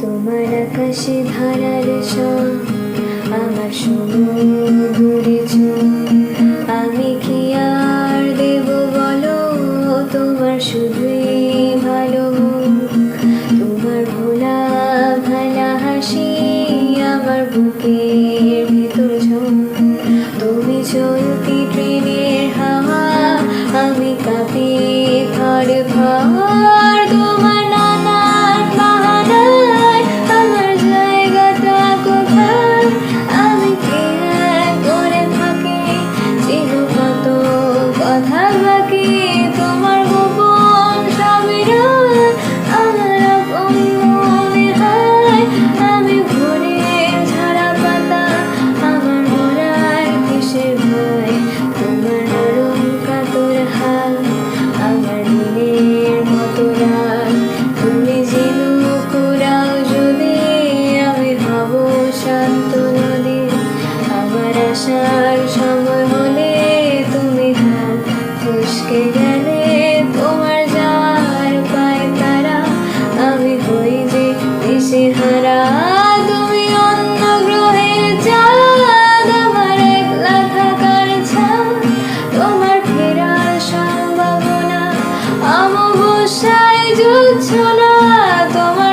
তোমার আকাশে ধারার সব আমার সমুদ্রে চোখ, আমি কি আর দেব বলো তোমার শুধুই ভালো মুখ। তোমার ভোলা ভালা হাসি আমার বুকের ভিতর ঝোঁক, তুমি চলতি ট্রেনের হাওয়া আমি কাঁপি ঘর ঘর। তোমার নানান বাহানায় আমার জায়গাটা কোথায়, আমি খেয়াল করে থাকি ছিল কত কথা বাকি। তোমার গোপন সবিরা আমার আপন মনে হয়, আমি ভোরের ঝরা পাতা আমার মরার কিসের ভয়। তোমার নরম কাতর হাত আমার দিনের মতো রাত, তুমি ঝিনুক কুড়াও যদি আমি হব শান্ত নদী। আমার আসার সময় হলে তুমি হাত ফসকে গেলে, তোমার যাওয়ার পায় তারা আমি হই যে দিশেহারা। তুমি অন্য গ্রহের চাঁদ আমার একলা থাকার ছাদ, তোমার ফেরার সম্ভাবনা অমাবস্যায় জোছনা। তোমার